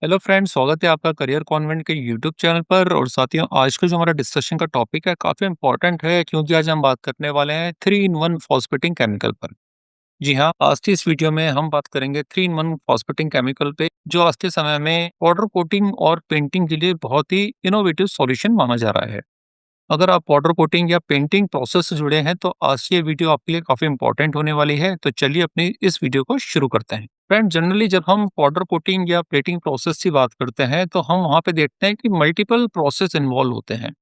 Hello friends, स्वागत है आपका करियर कॉन्वेंट के यूट्यूब चैनल पर। और साथियों, आज का जो हमारा डिस्कशन का टॉपिक है काफ़ी इंपॉर्टेंट है, क्योंकि आज हम बात करने वाले हैं 3 in 1 फॉस्फेटिंग केमिकल पर। जी हाँ, आज की इस वीडियो में हम बात करेंगे 3 in 1 फॉस्फेटिंग केमिकल पे, जो आज के समय में पाउडर कोटिंग और पेंटिंग के लिए बहुत ही इनोवेटिव सॉल्यूशन माना जा रहा है। अगर आप पाउडर कोटिंग या पेंटिंग प्रोसेस से जुड़े हैं, तो आज की ये वीडियो आपके लिए काफ़ी इंपॉर्टेंट होने वाली है। तो चलिए अपनी इस वीडियो को शुरू करते हैं। फ्रेंड, जनरली जब हम पाउडर कोटिंग या प्लेटिंग प्रोसेस की बात करते हैं, तो हम वहाँ पे देखते हैं कि मल्टीपल प्रोसेस इन्वॉल्व होते हैं,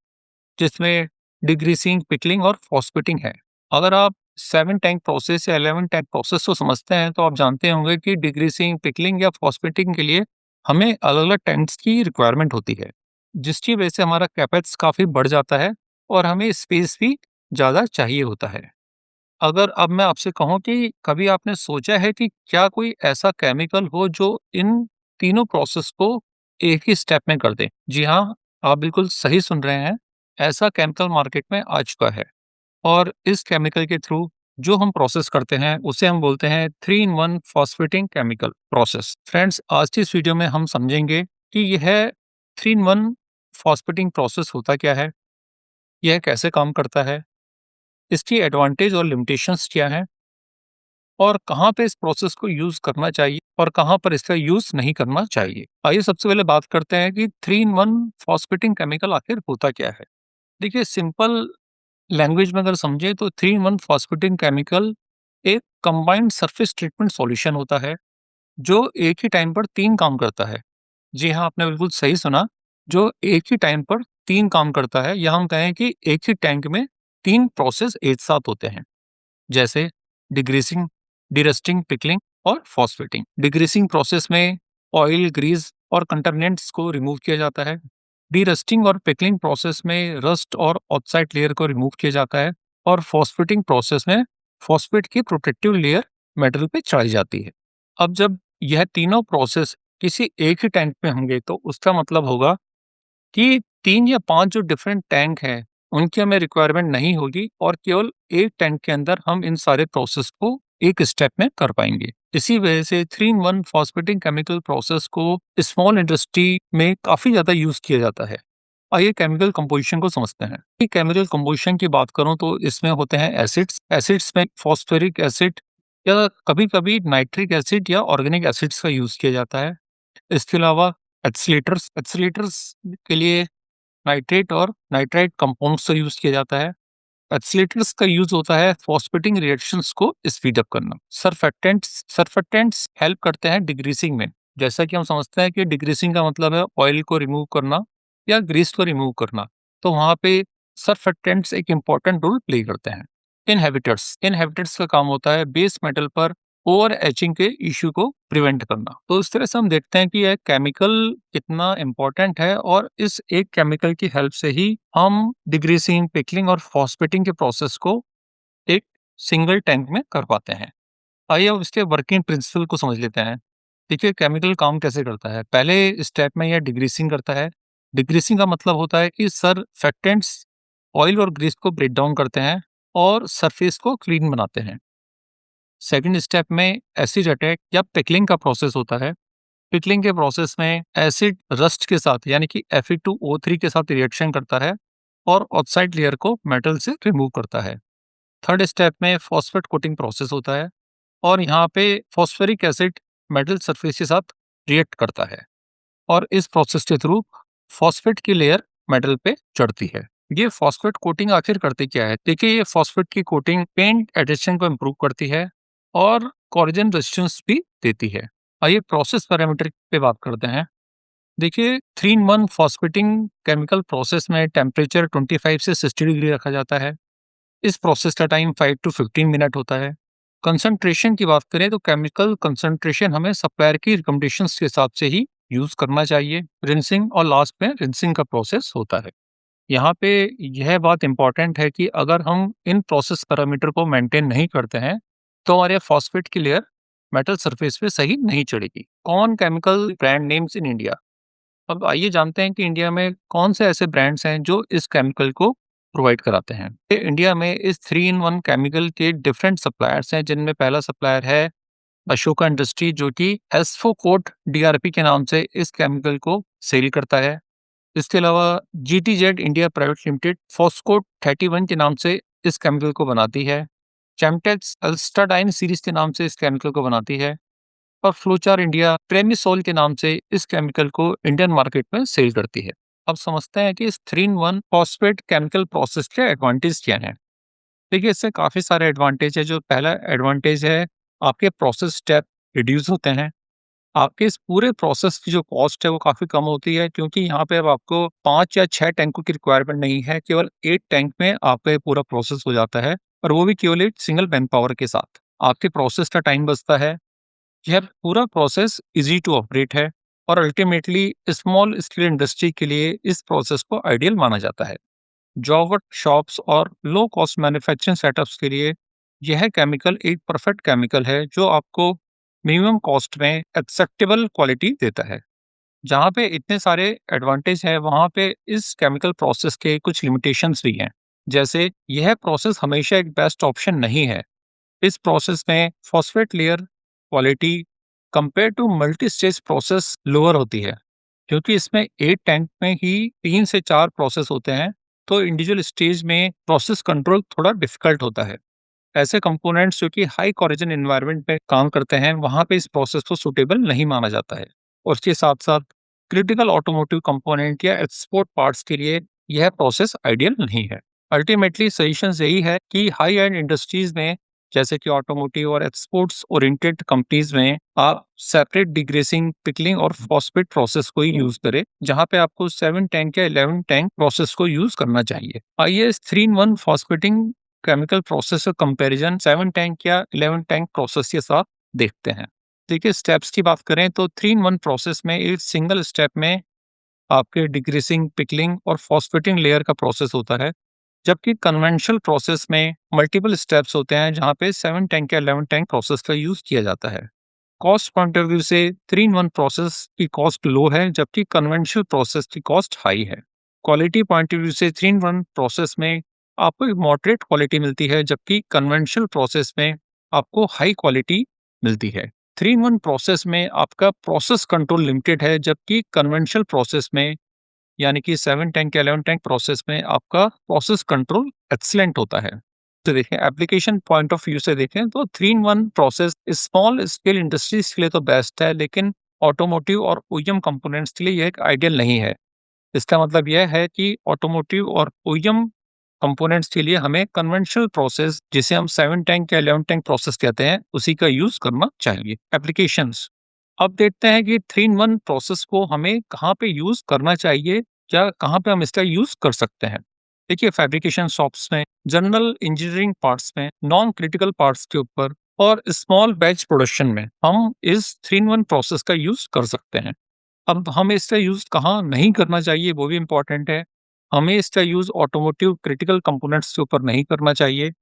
जिसमें डिग्रीसिंग, पिकलिंग और फॉस्फेटिंग है। अगर आप 7 टैंक प्रोसेस या 11 टैंक प्रोसेस को समझते हैं, तो आप जानते होंगे कि डिग्रीसिंग, पिकलिंग या फॉस्फेटिंग के लिए हमें अलग-अलग टैंक्स की रिक्वायरमेंट होती है, जिसकी वजह से हमारा कैपेक्स काफ़ी बढ़ जाता है और हमें स्पेस भी ज़्यादा चाहिए होता है। अगर अब मैं आपसे कहूँ कि कभी आपने सोचा है कि क्या कोई ऐसा केमिकल हो जो इन तीनों प्रोसेस को एक ही स्टेप में कर दे? जी हाँ, आप बिल्कुल सही सुन रहे हैं। ऐसा केमिकल मार्केट में आ चुका है और इस केमिकल के थ्रू जो हम प्रोसेस करते हैं, उसे हम बोलते हैं 3 in 1 phosphating chemical process. Friends, आज की इस वीडियो में हम समझेंगे कि यह 3 in 1 फॉस्फेटिंग प्रोसेस होता क्या है, यह कैसे काम करता है, इसकी एडवांटेज और लिमिटेशंस क्या हैं, और कहाँ पे इस प्रोसेस को यूज़ करना चाहिए और कहाँ पर इसका यूज़ नहीं करना चाहिए। आइए सबसे पहले बात करते हैं कि 3 in 1 फॉस्फेटिंग केमिकल आखिर होता क्या है। देखिए, सिंपल लैंग्वेज में अगर समझें तो 3 in 1 फॉस्फेटिंग केमिकल एक कंबाइंड सरफेस ट्रीटमेंट सॉल्यूशन होता है, जो एक ही टाइम पर 3 काम करता है। जी हाँ, आपने बिल्कुल सही सुना, जो एक ही टाइम पर 3 काम करता है, या हम कहें कि एक ही टैंक में 3 प्रोसेस एक साथ होते हैं। जैसे डिग्रीसिंग, डीरस्टिंग, पिकलिंग और फॉस्फेटिंग। डिग्रीसिंग प्रोसेस में ऑयल, ग्रीस और कंटामिनेंट्स को रिमूव किया जाता है। डीरस्टिंग और पिकलिंग प्रोसेस में रस्ट और ऑक्साइड लेयर को रिमूव किया जाता है। और फॉस्फेटिंग प्रोसेस में फॉस्फेट की प्रोटेक्टिव लेयर मेटल पे चढ़ाई जाती है। अब जब यह तीनों प्रोसेस किसी एक ही टैंक में होंगे, तो उसका मतलब होगा कि 3 या 5 जो डिफरेंट टैंक हैं, उनकी हमें रिक्वायरमेंट नहीं होगी और केवल एक टैंक के अंदर हम इन सारे प्रोसेस को एक स्टेप में कर पाएँगे। इसी वजह से 3 in 1 फॉस्फेटिंग केमिकल प्रोसेस को स्मॉल इंडस्ट्री में काफ़ी ज़्यादा यूज़ किया जाता है। आइए केमिकल कंपोजिशन को समझते हैं। कि केमिकल कंपोजिशन की बात करूँ, तो इसमें होते हैं एसिड्स। एसिड्स में फॉस्फोरिक एसिड या कभी-कभी नाइट्रिक एसिड या ऑर्गेनिक एसिड्स का यूज़ किया जाता है। इसके अलावा एक्सीलेटर्स एक्सीलेटर्स के लिए नाइट्रेट और नाइट्राइट कंपाउंड्स का यूज़ किया जाता है। एक्सीलेटर्स का यूज़ होता है फॉस्फेटिंग रिएक्शंस को स्पीड अप करना। सरफेक्टेंट्स हेल्प करते हैं डिग्रीसिंग में। जैसा कि हम समझते हैं कि डिग्रीसिंग का मतलब है ऑयल को रिमूव करना या ग्रीस को रिमूव करना, तो वहाँ पे सरफेक्टेंट्स एक इम्पॉर्टेंट रोल प्ले करते हैं। इनहेबिटर्स का काम होता है बेस मेटल पर ओवर एचिंग के इश्यू को प्रिवेंट करना। तो इस तरह से हम देखते हैं कि यह केमिकल कितना इम्पोर्टेंट है, और इस एक केमिकल की हेल्प से ही हम डिग्रीसिंग, पिकलिंग और फॉस्फेटिंग के प्रोसेस को एक सिंगल टैंक में कर पाते हैं। आइए अब इसके वर्किंग प्रिंसिपल को समझ लेते हैं। देखिए, केमिकल काम कैसे करता है। पहले स्टेप में यह डिग्रीसिंग करता है। डिग्रीसिंग का मतलब होता है कि सरफेक्टेंट्स ऑयल और ग्रीस को ब्रेक डाउन करते हैं और सरफेस को क्लीन बनाते हैं। सेकंड स्टेप में एसिड अटैक या पिकलिंग का प्रोसेस होता है। पिकलिंग के प्रोसेस में एसिड रस्ट के साथ, यानी कि Fe2O3 के साथ रिएक्शन करता है और ऑक्साइड लेयर को मेटल से रिमूव करता है। थर्ड स्टेप में फॉस्फेट कोटिंग प्रोसेस होता है, और यहाँ पे फॉस्फेरिक एसिड मेटल सरफेस के साथ रिएक्ट करता है, और इस प्रोसेस के थ्रू फॉस्फेट की लेयर मेटल पे चढ़ती है। ये फॉस्फेट कोटिंग आखिर करती क्या है? देखिए, ये फॉस्फेट की कोटिंग पेंट एडिशन को इम्प्रूव करती है और कोरोजन रेजिस्टेंस भी देती है। आइए प्रोसेस पैरामीटर पे बात करते हैं। देखिए, 3 in 1 फॉस्फेटिंग केमिकल प्रोसेस में टेम्परेचर 25 से 60 डिग्री रखा जाता है। इस प्रोसेस का टाइम 5 to 15 मिनट होता है। कंसंट्रेशन की बात करें, तो केमिकल कंसंट्रेशन हमें सप्लायर की रिकमेंडेशंस के हिसाब से ही यूज़ करना चाहिए। रिंसिंग और लास्ट में रिंसिंग का प्रोसेस होता है। यहाँ पे यह बात इम्पोर्टेंट है कि अगर हम इन प्रोसेस पैरामीटर को मेंटेन नहीं करते हैं, तो हमारे फॉस्फेट की लेयर मेटल सरफेस पे सही नहीं चढ़ेगी। Common chemical brand names in India. अब आइए जानते हैं कि इंडिया में कौन से ऐसे ब्रांड्स हैं जो इस केमिकल को प्रोवाइड कराते हैं। इंडिया में इस 3 in 1 केमिकल के डिफरेंट सप्लायर्स हैं, जिनमें पहला सप्लायर है अशोका इंडस्ट्री जो कि एस्फोकोट डीआरपी के नाम से इस केमिकल को सेल करता है। इसके अलावा जीटीजेड इंडिया प्राइवेट लिमिटेड फॉस्कोट 31 के नाम से इस केमिकल को बनाती है। चैम्टेक्स अल्स्टाडाइन सीरीज के नाम से इस केमिकल को बनाती है और फ्लोचार इंडिया प्रेमिसोल के नाम से इस केमिकल को इंडियन मार्केट में सेल करती है। अब समझते हैं कि इस 3 in 1 फॉस्फेट केमिकल प्रोसेस के एडवांटेज क्या हैं। देखिए, इससे काफ़ी सारे एडवांटेज है। जो पहला एडवांटेज है, आपके प्रोसेस स्टेप रिड्यूस होते हैं। आपके इस पूरे प्रोसेस की जो कॉस्ट है वो काफ़ी कम होती है, क्योंकि यहाँ पे अब आपको 5 या 6 टैंकों की रिक्वायरमेंट नहीं है, केवल 1 टैंक में आपका ये पूरा प्रोसेस हो जाता है और वो भी केवल एक सिंगल मैन पावर के साथ। आपके प्रोसेस का टाइम बचता है। यह पूरा प्रोसेस ईज़ी टू ऑपरेट है और अल्टीमेटली स्मॉल स्केल इंडस्ट्री के लिए इस प्रोसेस को आइडियल माना जाता है। जॉब वर्कशॉप्स और लो कॉस्ट मैन्युफैक्चरिंग सेटअप्स के लिए यह केमिकल एक परफेक्ट केमिकल है जो आपको मिनिमम कॉस्ट में एक्सेप्टेबल क्वालिटी देता है। जहाँ पे इतने सारे एडवांटेज है, वहाँ पे इस केमिकल प्रोसेस के कुछ लिमिटेशंस भी हैं। जैसे यह प्रोसेस हमेशा एक बेस्ट ऑप्शन नहीं है। इस प्रोसेस में phosphate layer quality compare to multi stage process lower होती है, क्योंकि इसमें एक टैंक में ही 3 से 4 प्रोसेस होते हैं, तो इंडिविजुअल स्टेज में प्रोसेस कंट्रोल थोड़ा डिफिकल्ट होता है। ऐसे कंपोनेंट्स जो कि हाई कोरिजन एनवायरनमेंट में काम करते हैं, वहाँ पे इस प्रोसेस को सूटेबल नहीं माना जाता है। और इसके साथ-साथ क्रिटिकल ऑटोमोटिव कंपोनेंट या एक्सपोर्ट पार्ट्स के लिए यह प्रोसेस आइडियल नहीं है। अल्टीमेटली सजेशंस यही है कि हाई एंड इंडस्ट्रीज में, जैसे कि ऑटोमोटिव और एक्सपोर्ट्स ओरिएंटेड कंपनीज में, आप सेपरेट डिग्रेसिंग, पिकलिंग और फॉस्फेट प्रोसेस को ही यूज करें, जहाँ पे आपको 7 टैंक या 11 टैंक प्रोसेस को यूज करना चाहिए। आइए इस 3 in 1 फॉस्फेटिंग केमिकल प्रोसेस का कंपैरिजन 7 टैंक या 11 टैंक प्रोसेस के साथ देखते हैं। देखिए, स्टेप्स की बात करें तो 3 in 1 प्रोसेस में एक सिंगल स्टेप में आपके डिग्रेसिंग, पिकलिंग और फॉस्फेटिंग लेयर का प्रोसेस होता है, जबकि कन्वेंशनल प्रोसेस में मल्टीपल स्टेप्स होते हैं, जहाँ पे 7 टैंक या 11 टैंक प्रोसेस का यूज किया जाता है। कॉस्ट पॉइंट ऑफ व्यू से 3 in 1 प्रोसेस की कॉस्ट लो है, जबकि कन्वेंशनल प्रोसेस की कॉस्ट हाई है। क्वालिटी पॉइंट ऑफ व्यू से 3 in 1 प्रोसेस में आपको एक मॉडरेट क्वालिटी मिलती है, जबकि कन्वेंशनल प्रोसेस में आपको हाई क्वालिटी मिलती है। 3 in 1 प्रोसेस में आपका प्रोसेस कंट्रोल लिमिटेड है, जबकि कन्वेंशनल प्रोसेस में, यानी कि 7 टैंक या 11 टैंक प्रोसेस में, आपका प्रोसेस कंट्रोल एक्सीलेंट होता है। तो देखें, एप्लीकेशन पॉइंट ऑफ व्यू से देखें तो 3 in 1 process small scale industries के लिए तो बेस्ट है, लेकिन ऑटोमोटिव और ओईएम कंपोनेंट्स के लिए यह एक आइडियल नहीं है। इसका मतलब यह है कि ऑटोमोटिव और ओईएम कंपोनेंट्स के लिए हमें कन्वेंशनल प्रोसेस, जिसे हम 7 टैंक या 11 टैंक प्रोसेस कहते हैं, उसी का यूज करना चाहिए। एप्लीकेशंस, अब देखते हैं कि 3 in 1 प्रोसेस को हमें कहाँ पे यूज करना चाहिए या कहाँ पे हम इसका यूज कर सकते हैं। देखिए, फैब्रिकेशन शॉप्स में, जनरल इंजीनियरिंग पार्ट्स में, नॉन क्रिटिकल पार्ट्स के ऊपर और स्मॉल बैच प्रोडक्शन में हम इस 3 in 1 प्रोसेस का यूज कर सकते हैं। अब हमें इसका यूज़ कहाँ नहीं करना चाहिए, वो भी इम्पोर्टेंट है। हमें इसका यूज़ ऑटोमोटिव क्रिटिकल कंपोनेंट्स के ऊपर नहीं करना चाहिए।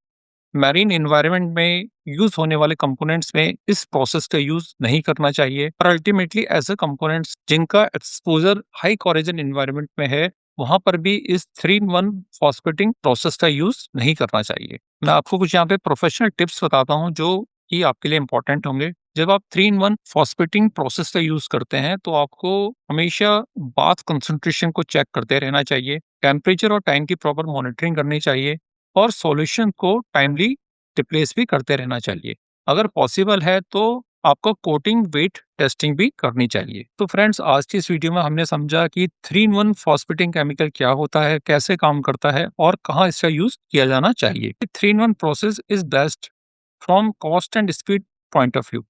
मैरीन एनवायरनमेंट में यूज़ होने वाले कंपोनेंट्स में इस प्रोसेस का यूज़ नहीं करना चाहिए और अल्टीमेटली ऐसे कंपोनेंट्स जिनका एक्सपोज़र हाई कोरिजन एनवायरनमेंट में है, वहाँ पर भी इस 3 in 1 फॉस्फेटिंग प्रोसेस का यूज़ नहीं करना चाहिए। मैं आपको कुछ यहाँ पे प्रोफेशनल टिप्स बताता हूँ जो कि आपके लिए इम्पोर्टेंट होंगे। जब आप 3 in 1 फॉस्फेटिंग प्रोसेस का यूज़ करते हैं, तो आपको हमेशा बाथ कंसंट्रेशन को चेक करते रहना चाहिए, टेम्परेचर और टाइम की प्रॉपर मॉनिटरिंग करनी चाहिए और सॉल्यूशन को टाइमली रिप्लेस भी करते रहना चाहिए। अगर पॉसिबल है तो आपको कोटिंग वेट टेस्टिंग भी करनी चाहिए। तो फ्रेंड्स, आज की इस वीडियो में हमने समझा कि 3 in 1 फॉस्फेटिंग केमिकल क्या होता है, कैसे काम करता है और कहाँ इसका यूज किया जाना चाहिए। 3 in 1 process is best from cost and speed point of view,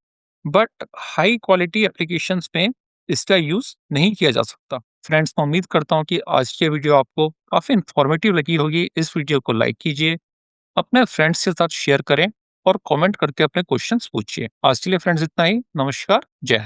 but high quality applications में इसका यूज नहीं किया जा सकता। फ्रेंड्स, मैं उम्मीद करता हूँ कि आज की वीडियो आपको काफी इंफॉर्मेटिव लगी होगी। इस वीडियो को लाइक कीजिए, अपने फ्रेंड्स के साथ शेयर करें और कमेंट करके अपने क्वेश्चंस पूछिए। आज के लिए फ्रेंड्स इतना ही। नमस्कार, जय हिंद।